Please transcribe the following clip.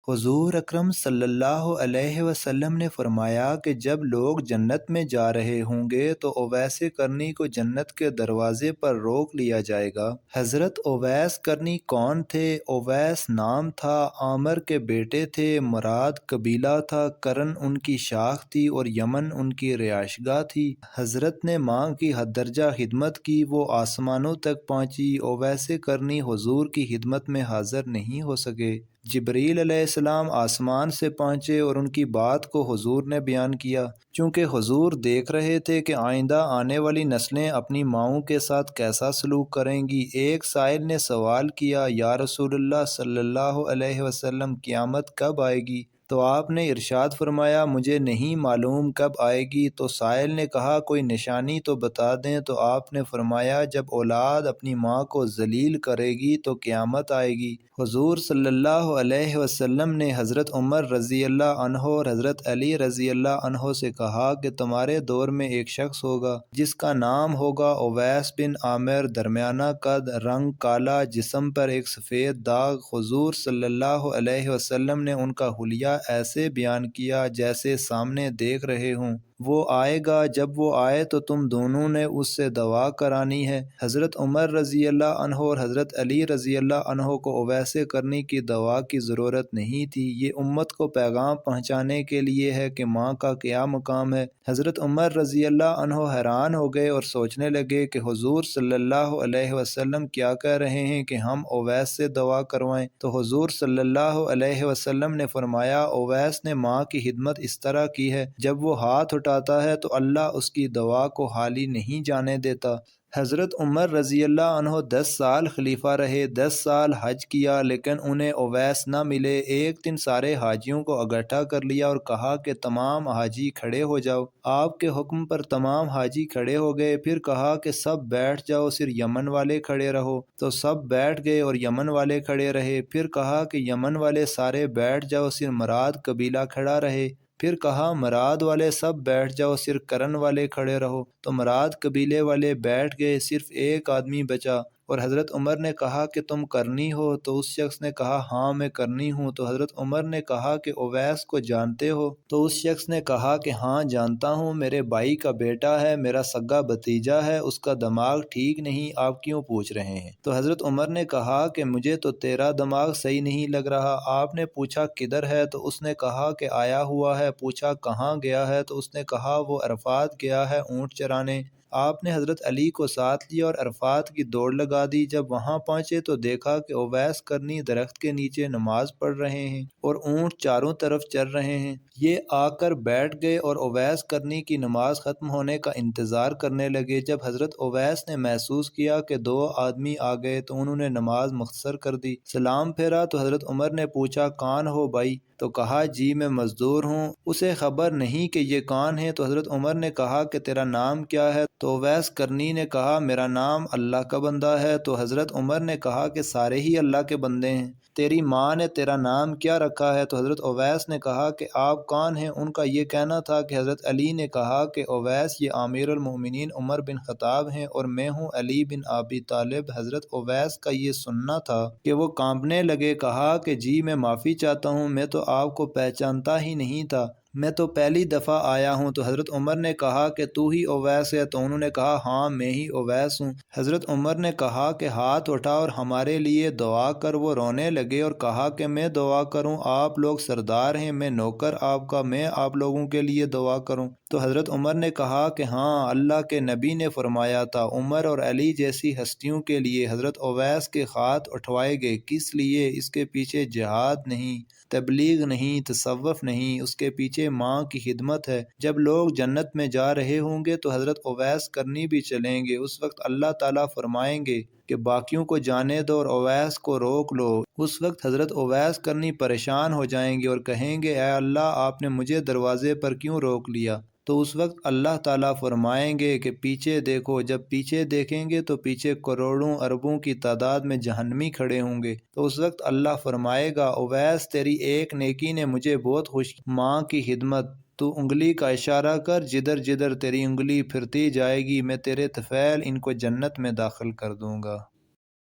حضور اکرم صلی اللہ علیہ وسلم نے فرمایا کہ جب لوگ جنت میں جا رہے ہوں گے تو اویس کرنی کو جنت کے دروازے پر روک لیا جائے گا۔ حضرت اویس کرنی کون تھے؟ اویس نام تھا، عامر کے بیٹے تھے، مراد قبیلہ تھا، کرن ان کی شاخ تھی اور یمن ان کی رہائش گاہ تھی۔ حضرت نے ماں کی حد درجہ خدمت کی، وہ آسمانوں تک پہنچی۔ اویس کرنی حضور کی خدمت میں حاضر نہیں ہو سکے۔ جبریل علیہ السلام آسمان سے پہنچے اور ان کی بات کو حضور نے بیان کیا۔ چونکہ حضور دیکھ رہے تھے کہ آئندہ آنے والی نسلیں اپنی ماؤں کے ساتھ کیسا سلوک کریں گی، ایک سائل نے سوال کیا، یا رسول اللہ صلی اللہ علیہ وسلم، قیامت کب آئے گی؟ تو آپ نے ارشاد فرمایا، مجھے نہیں معلوم کب آئے گی۔ تو سائل نے کہا، کوئی نشانی تو بتا دیں۔ تو آپ نے فرمایا، جب اولاد اپنی ماں کو ذلیل کرے گی تو قیامت آئے گی۔ حضور صلی اللہ علیہ وسلم نے حضرت عمر رضی اللہ عنہ اور حضرت علی رضی اللہ عنہ سے کہا کہ تمہارے دور میں ایک شخص ہوگا جس کا نام ہوگا اویس بن عامر، درمیانہ قد، رنگ کالا، جسم پر ایک سفید داغ۔ حضور صلی اللہ علیہ وسلم نے ان کا حلیہ ایسے بیان کیا جیسے سامنے دیکھ رہے ہوں۔ وہ آئے گا، جب وہ آئے تو تم دونوں نے اس سے دعا کرانی ہے۔ حضرت عمر رضی اللہ عنہ اور حضرت علی رضی اللہ عنہ کو اویس کرنی کی دعا کی ضرورت نہیں تھی، یہ امت کو پیغام پہنچانے کے لیے ہے کہ ماں کا کیا مقام ہے۔ حضرت عمر رضی اللہ عنہ حیران ہو گئے اور سوچنے لگے کہ حضور صلی اللہ علیہ وسلم کیا کہہ رہے ہیں کہ ہم اویس سے دعا کروائیں۔ تو حضور صلی اللہ علیہ وسلم نے فرمایا، اویس نے ماں کی خدمت اس طرح کی ہے، جب وہ ہاتھ اٹھاتا ہے تو اللہ اس کی دعا کو خالی نہیں جانے دیتا۔ حضرت عمر رضی اللہ عنہ 10 سال خلیفہ رہے، 10 سال حج کیا، لیکن انہیں اویس نہ ملے۔ ایک دن سارے حاجیوں کو اکٹھا کر لیا اور کہا کہ تمام حاجی کھڑے ہو جاؤ۔ آپ کے حکم پر تمام حاجی کھڑے ہو گئے، پھر کہا کہ سب بیٹھ جاؤ، صرف یمن والے کھڑے رہو۔ تو سب بیٹھ گئے اور یمن والے کھڑے رہے۔ پھر کہا کہ یمن والے سارے بیٹھ جاؤ، صرف مراد قبیلہ کھڑا رہے۔ پھر کہا مراد والے سب بیٹھ جاؤ، صرف کرن والے کھڑے رہو۔ تو مراد قبیلے والے بیٹھ گئے، صرف ایک آدمی بچا۔ اور حضرت عمر نے کہا کہ تم کرنی ہو؟ تو اس شخص نے کہا، ہاں میں کرنی ہوں۔ تو حضرت عمر نے کہا کہ اویس کو جانتے ہو؟ تو اس شخص نے کہا کہ ہاں جانتا ہوں، میرے بھائی کا بیٹا ہے، میرا سگا بھتیجا ہے، اس کا دماغ ٹھیک نہیں، آپ کیوں پوچھ رہے ہیں؟ تو حضرت عمر نے کہا کہ مجھے تو تیرا دماغ صحیح نہیں لگ رہا۔ آپ نے پوچھا کدھر ہے؟ تو اس نے کہا کہ آیا ہوا ہے۔ پوچھا کہاں گیا ہے؟ تو اس نے کہا وہ عرفات گیا ہے اونٹ چرانے۔ آپ نے حضرت علی کو ساتھ لیا اور عرفات کی دوڑ لگا دی۔ جب وہاں پہنچے تو دیکھا کہ اویس کرنی درخت کے نیچے نماز پڑھ رہے ہیں اور اونٹ چاروں طرف چر رہے ہیں۔ یہ آ کر بیٹھ گئے اور اویس کرنی کی نماز ختم ہونے کا انتظار کرنے لگے۔ جب حضرت اویس نے محسوس کیا کہ 2 آدمی آ گئے تو انہوں نے نماز مختصر کر دی۔ سلام پھیرا تو حضرت عمر نے پوچھا، کون ہو بھائی؟ تو کہا، جی میں مزدور ہوں۔ اسے خبر نہیں کہ یہ کون ہے۔ تو حضرت عمر نے کہا کہ تیرا نام کیا ہے؟ تو اویس کرنی نے کہا، میرا نام اللہ کا بندہ ہے۔ تو حضرت عمر نے کہا کہ سارے ہی اللہ کے بندے ہیں، تیری ماں نے تیرا نام کیا رکھا ہے؟ تو حضرت اویس نے کہا کہ آپ کون ہیں؟ ان کا یہ کہنا تھا کہ حضرت علی نے کہا کہ اویس یہ امیر المومنین عمر بن خطاب ہیں اور میں ہوں علی بن ابی طالب۔ حضرت اویس کا یہ سننا تھا کہ وہ کانپنے لگے، کہا کہ جی میں معافی چاہتا ہوں، میں تو آپ کو پہچانتا ہی نہیں تھا، میں تو پہلی دفعہ آیا ہوں۔ تو حضرت عمر نے کہا کہ تو ہی اویس ہے؟ تو انہوں نے کہا، ہاں میں ہی اویس ہوں۔ حضرت عمر نے کہا کہ ہاتھ اٹھا اور ہمارے لیے دعا کر۔ وہ رونے لگے اور کہا کہ میں دعا کروں؟ آپ لوگ سردار ہیں، میں نوکر آپ کا، میں آپ لوگوں کے لیے دعا کروں؟ تو حضرت عمر نے کہا کہ ہاں، اللہ کے نبی نے فرمایا تھا عمر اور علی جیسی ہستیوں کے لیے حضرت اویس کے ہاتھ اٹھوائے گئے۔ کس لیے؟ اس کے پیچھے جہاد نہیں، تبلیغ نہیں، تصوف نہیں، اس کے پیچھے ماں کی خدمت ہے۔ جب لوگ جنت میں جا رہے ہوں گے تو حضرت اویس کرنی بھی چلیں گے۔ اس وقت اللہ تعالیٰ فرمائیں گے کہ باقیوں کو جانے دو اور اویس کو روک لو۔ اس وقت حضرت اویس کرنی پریشان ہو جائیں گے اور کہیں گے، اے اللہ، آپ نے مجھے دروازے پر کیوں روک لیا؟ تو اس وقت اللہ تعالیٰ فرمائیں گے کہ پیچھے دیکھو۔ جب پیچھے دیکھیں گے تو پیچھے کروڑوں اربوں کی تعداد میں جہنمی کھڑے ہوں گے۔ تو اس وقت اللہ فرمائے گا، اویس تیری ایک نیکی نے مجھے بہت خوش کیا، ماں کی خدمت۔ تو انگلی کا اشارہ کر، جدھر جدھر تیری انگلی پھرتی جائے گی میں تیرے طفیل ان کو جنت میں داخل کر دوں گا۔